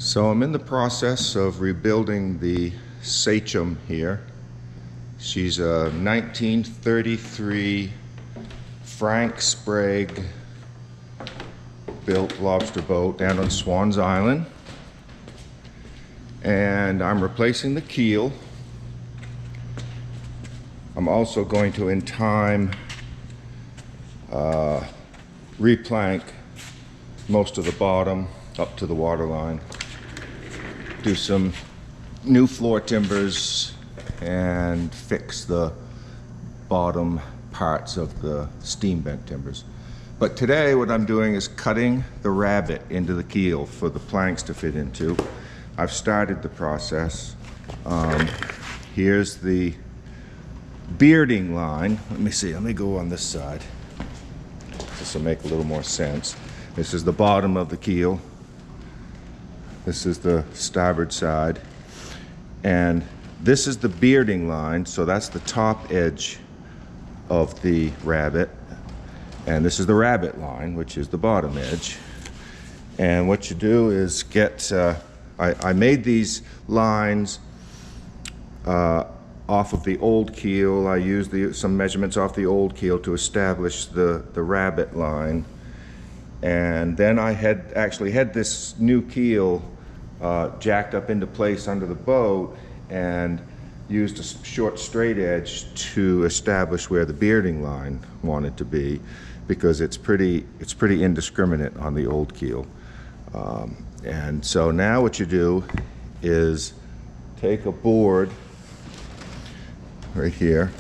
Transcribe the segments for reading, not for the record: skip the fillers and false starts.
So I'm in the process of rebuilding the sachem here. She's a 1933 Frank Sprague built lobster boat down on Swans Island. And I'm replacing the keel. I'm also going to, in time, replank most of the bottom up to the waterline. Do some new floor timbers and fix the bottom parts of the steam bent timbers. But today what I'm doing is cutting the rabbet into the keel for the planks to fit into. I've started the process. Here's the bearding line. Let me see, let me go on this side. This will make a little more sense. This is the bottom of the keel. This is the starboard side. And this is the bearding line, so that's the top edge of the rabbet. And this is the rabbet line, which is the bottom edge. And what you do is get, I made these lines off of the old keel. I used some measurements off the old keel to establish the rabbet line. And then I actually had this new keel jacked up into place under the boat and used a short straight edge to establish where the bearding line wanted to be, because it's pretty indiscriminate on the old keel. And so now what you do is take a board right here,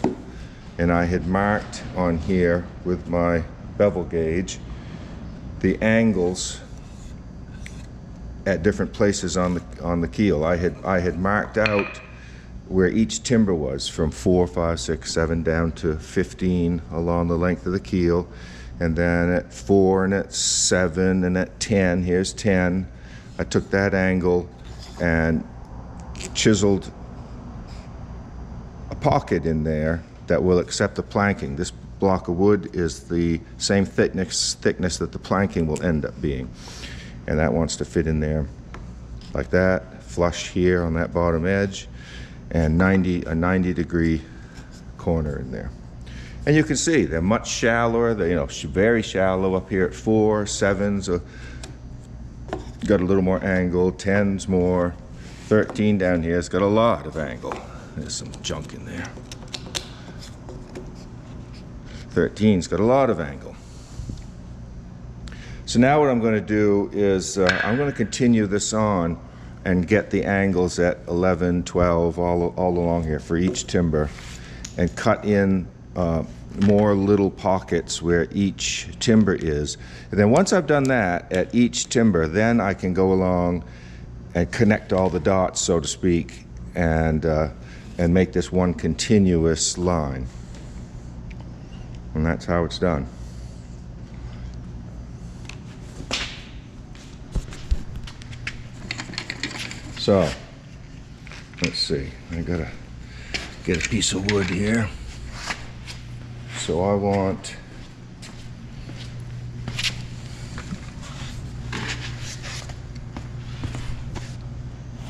and I had marked on here with my bevel gauge the angles at different places on the keel. I had marked out where each timber was, from 4, 5, 6, 7 down to 15 along the length of the keel, and then at 4 and at 7 and at 10, here's 10, I took that angle and chiseled a pocket in there that will accept the planking. This block of wood is the same thickness that the planking will end up being. And that wants to fit in there like that, flush here on that bottom edge, and a 90-degree corner in there. And you can see they're much shallower. They're very shallow up here at 4, 7's got a little more angle, 10's more, 13 down here has got a lot of angle. There's some junk in there. 13's got a lot of angle. So now what I'm going to do is I'm going to continue this on and get the angles at 11, 12, all along here for each timber, and cut in more little pockets where each timber is. And then once I've done that at each timber, then I can go along and connect all the dots, so to speak, and make this one continuous line. And that's how it's done. So, let's see, I gotta get a piece of wood here. So I want,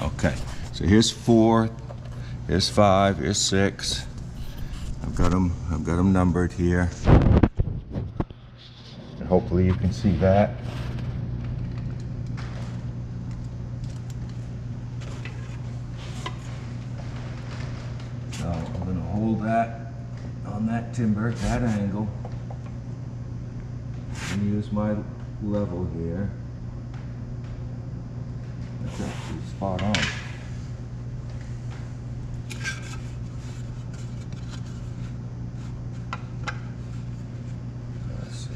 okay, so here's 4, here's 5, here's 6. I've got them numbered here. And hopefully you can see that. So I'm going to hold that on that timber at that angle and use my level here. That's actually spot on. Let's see.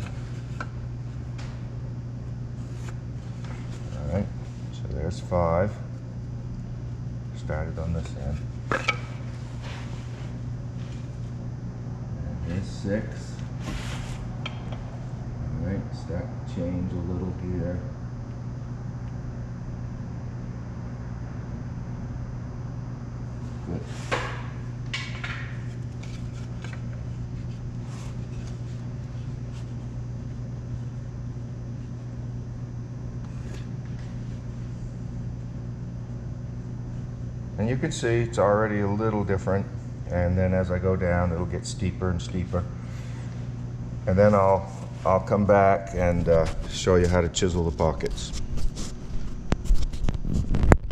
All right, so there's 5. Started on this end. And here's 6. All right, start to change a little here. Good. And you can see it's already a little different, and then as I go down it'll get steeper and steeper. And then I'll come back and show you how to chisel the pockets.